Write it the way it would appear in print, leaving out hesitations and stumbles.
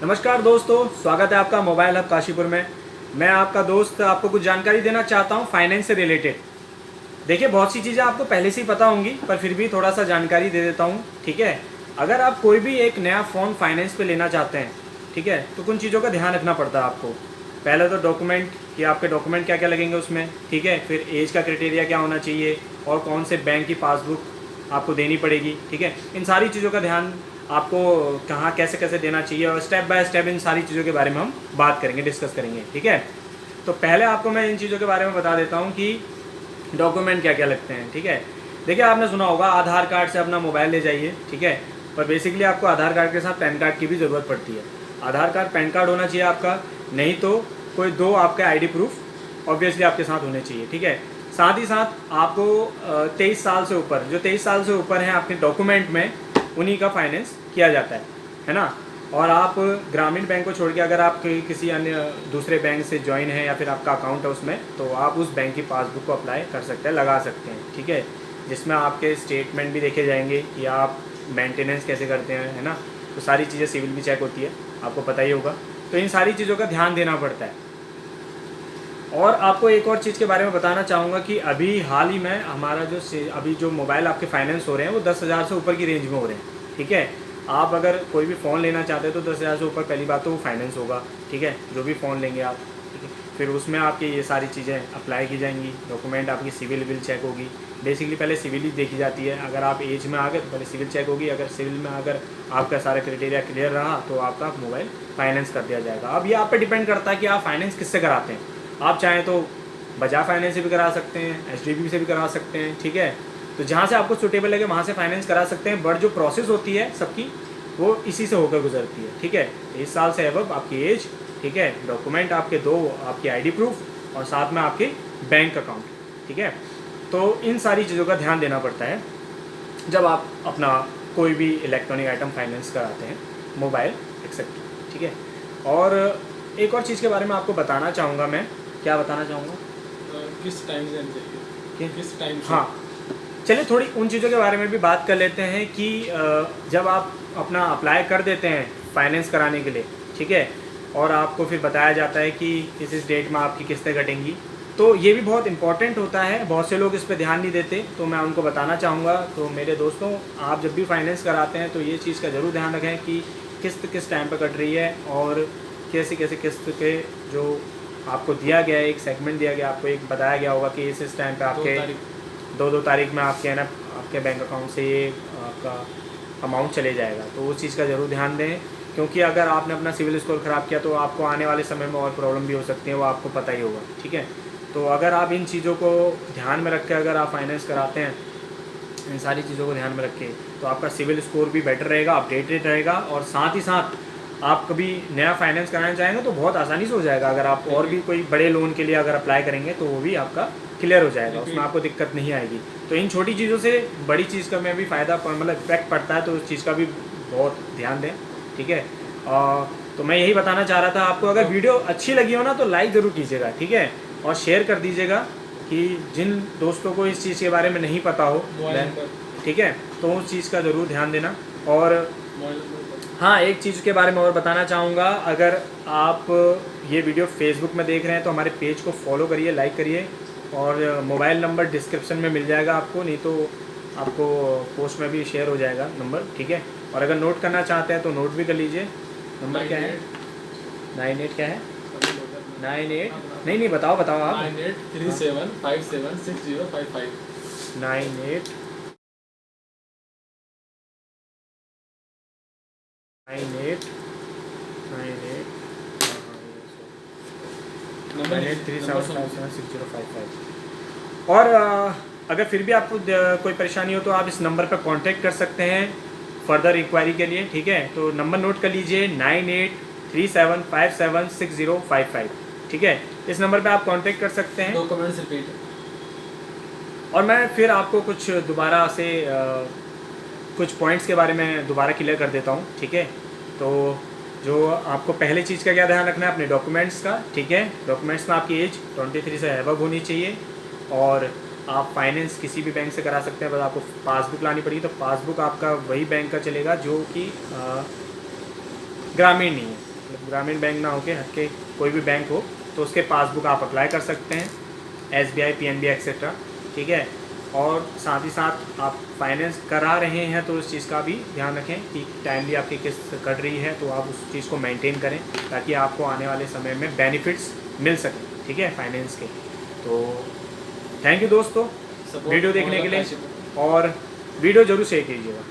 नमस्कार दोस्तों, स्वागत है आपका मोबाइल हब काशीपुर में। मैं आपका दोस्त आपको कुछ जानकारी देना चाहता हूं फाइनेंस से रिलेटेड। देखिए, बहुत सी चीज़ें आपको पहले से ही पता होंगी, पर फिर भी थोड़ा सा जानकारी दे देता हूं। ठीक है, अगर आप कोई भी एक नया फ़ोन फाइनेंस पे लेना चाहते हैं, ठीक है, तो कुछ चीज़ों का ध्यान रखना पड़ता है आपको। पहले तो डॉक्यूमेंट, कि आपके डॉक्यूमेंट क्या क्या लगेंगे उसमें। ठीक है, फिर एज का क्राइटेरिया क्या होना चाहिए और कौन से बैंक की पासबुक आपको देनी पड़ेगी। ठीक है, इन सारी चीज़ों का ध्यान आपको कहाँ कैसे कैसे देना चाहिए, और स्टेप बाय स्टेप इन सारी चीज़ों के बारे में हम बात करेंगे, डिस्कस करेंगे। ठीक है, तो पहले आपको मैं इन चीज़ों के बारे में बता देता हूँ कि डॉक्यूमेंट क्या क्या लगते हैं। ठीक है, देखिए, आपने सुना होगा आधार कार्ड से अपना मोबाइल ले जाइए। ठीक है, पर बेसिकली आपको आधार कार्ड के साथ पैन कार्ड की भी ज़रूरत पड़ती है। आधार कार्ड, पैन कार्ड होना चाहिए आपका, नहीं तो कोई दो आपके आईडी प्रूफ ऑब्वियसली आपके साथ होने चाहिए। ठीक है, साथ ही साथ आपको 23 साल से ऊपर, जो 23 साल से ऊपर हैं आपके डॉक्यूमेंट में, उन्हीं का फाइनेंस किया जाता है ना। और आप ग्रामीण बैंक को छोड़ के अगर आप किसी अन्य दूसरे बैंक से ज्वाइन है या फिर आपका अकाउंट है उसमें, तो आप उस बैंक की पासबुक को अप्लाई कर सकते हैं, लगा सकते हैं। ठीक है, जिसमें आपके स्टेटमेंट भी देखे जाएंगे कि आप मेंटेनेंस कैसे करते हैं, है ना। तो सारी चीज़ें, सिविल भी चेक होती है, आपको पता ही होगा। तो इन सारी चीज़ों का ध्यान देना पड़ता है। और आपको एक और चीज़ के बारे में बताना चाहूँगा कि अभी हाल ही में हमारा अभी जो मोबाइल आपके फाइनेंस हो रहे हैं वो 10,000 से ऊपर की रेंज में हो रहे हैं। ठीक है, आप अगर कोई भी फ़ोन लेना चाहते हैं तो 10,000 से ऊपर पहली बात तो वो फाइनेंस होगा। ठीक है, जो भी फ़ोन लेंगे आप, ठीक है, फिर उसमें आपकी ये सारी चीज़ें अप्लाई की जाएंगी। डॉक्यूमेंट आपकी सिविल विल चेक होगी। बेसिकली पहले सिविल ही देखी जाती है। अगर आप एज में आ गए तो पहले सिविल चेक होगी। अगर सिविल में अगर आपका सारा क्राइटेरिया क्लियर रहा तो आपका मोबाइल फाइनेंस कर दिया जाएगा। अब ये आप पे डिपेंड करता है कि आप फाइनेंस किससे कराते हैं। आप चाहें तो बजाज फाइनेंस से भी करा सकते हैं, एचडीएफसी से भी करा सकते हैं। ठीक है, तो जहाँ से आपको सूटेबल लगे वहाँ से फाइनेंस करा सकते हैं। बट जो प्रोसेस होती है सबकी, वो इसी से होकर गुजरती है। ठीक है, 23 साल से अबव आपकी एज, ठीक है, डॉक्यूमेंट आपके दो, आपकी आईडी प्रूफ और साथ में आपके बैंक अकाउंट। ठीक है, तो इन सारी चीज़ों का ध्यान देना पड़ता है जब आप अपना कोई भी इलेक्ट्रॉनिक आइटम फाइनेंस कराते हैं, मोबाइल एक्सेप्ट। ठीक है, और एक और चीज़ के बारे में आपको बताना चाहूँगा मैं। क्या बताना चाहूँगा? किस टाइम से चाहिए, किस टाइम से? हाँ, चलिए थोड़ी उन चीज़ों के बारे में भी बात कर लेते हैं कि जब आप अपना अप्लाई कर देते हैं फाइनेंस कराने के लिए, ठीक है, और आपको फिर बताया जाता है कि इस डेट में आपकी किस्तें कटेंगी, तो ये भी बहुत इंपॉर्टेंट होता है। बहुत से लोग इस पर ध्यान नहीं देते, तो मैं उनको बताना चाहूँगा। तो मेरे दोस्तों, आप जब भी फाइनेंस कराते हैं तो ये चीज़ का ज़रूर ध्यान रखें कि किस्त किस टाइम पर कट रही है, और कैसे कैसे किस्त के जो आपको दिया गया है, एक सेगमेंट दिया गया, आपको एक बताया गया होगा कि इस टाइम पे आपके दो तारीख में आपके, है ना, आपके बैंक अकाउंट से ये आपका अमाउंट चले जाएगा। तो उस चीज़ का ज़रूर ध्यान दें, क्योंकि अगर आपने अपना सिविल स्कोर ख़राब किया तो आपको आने वाले समय में और प्रॉब्लम भी हो सकती है, वो आपको पता ही होगा। ठीक है, तो अगर आप इन चीज़ों को ध्यान में रख के अगर आप फाइनेंस कराते हैं, इन सारी चीज़ों को ध्यान में रख के, तो आपका सिविल स्कोर भी बेटर रहेगा, अपडेटेड रहेगा, और साथ ही साथ आप कभी नया फाइनेंस कराना चाहेंगे तो बहुत आसानी से हो जाएगा। अगर आप और भी कोई बड़े लोन के लिए अगर अप्लाई करेंगे तो वो भी आपका क्लियर हो जाएगा, उसमें आपको दिक्कत नहीं आएगी। तो इन छोटी चीज़ों से बड़ी चीज़ का में भी फ़ायदा, मतलब इफेक्ट पड़ता है, तो उस चीज़ का भी बहुत ध्यान दें। ठीक है, तो मैं यही बताना चाह रहा था आपको। अगर वीडियो अच्छी लगी हो ना तो लाइक ज़रूर कीजिएगा, ठीक है, और शेयर कर दीजिएगा कि जिन दोस्तों को इस चीज़ के बारे में नहीं पता हो, ठीक है, तो उस चीज़ का ज़रूर ध्यान देना। और हाँ, एक चीज़ के बारे में और बताना चाहूँगा, अगर आप ये वीडियो फेसबुक में देख रहे हैं तो हमारे पेज को फॉलो करिए, लाइक करिए, और मोबाइल नंबर डिस्क्रिप्शन में मिल जाएगा आपको, नहीं तो आपको पोस्ट में भी शेयर हो जाएगा नंबर। ठीक है, और अगर नोट करना चाहते हैं तो नोट भी कर लीजिए। नंबर क्या है? 98 क्या है? 98 नहीं, बताओ आप। 9837576055 98 98 98 और अगर फिर भी आपको कोई परेशानी हो तो आप इस नंबर पर कांटेक्ट कर सकते हैं फर्दर इंक्वायरी के लिए। ठीक है, तो नंबर नोट कर लीजिए, 9837576055। ठीक है, इस नंबर पे आप कांटेक्ट कर सकते हैं। Documents repeat. और मैं फिर आपको कुछ दोबारा से कुछ पॉइंट्स के बारे में दोबारा क्लियर कर देता हूँ। ठीक है, तो जो आपको पहले चीज़ का क्या ध्यान रखना है, अपने डॉक्यूमेंट्स का। ठीक है, डॉक्यूमेंट्स में आपकी एज 23 से अबव होनी चाहिए, और आप फाइनेंस किसी भी बैंक से करा सकते हैं, बस आपको पासबुक लानी पड़ेगी। तो पासबुक आपका वही बैंक का चलेगा जो कि ग्रामीण नहीं है। मतलब ग्रामीण बैंक ना होके हट के कोई भी बैंक हो तो उसके पासबुक आप अप्लाई कर सकते हैं, SBI, PNB एक्सेट्रा, ठीक है। और साथ ही साथ आप फाइनेंस करा रहे हैं तो उस चीज़ का भी ध्यान रखें कि टाइमली आपकी किस्त कट रही है, तो आप उस चीज़ को मेंटेन करें ताकि आपको आने वाले समय में बेनिफिट्स मिल सकें, ठीक है, फाइनेंस के। तो थैंक यू दोस्तों वीडियो देखने के लिए, और वीडियो ज़रूर शेयर कीजिएगा।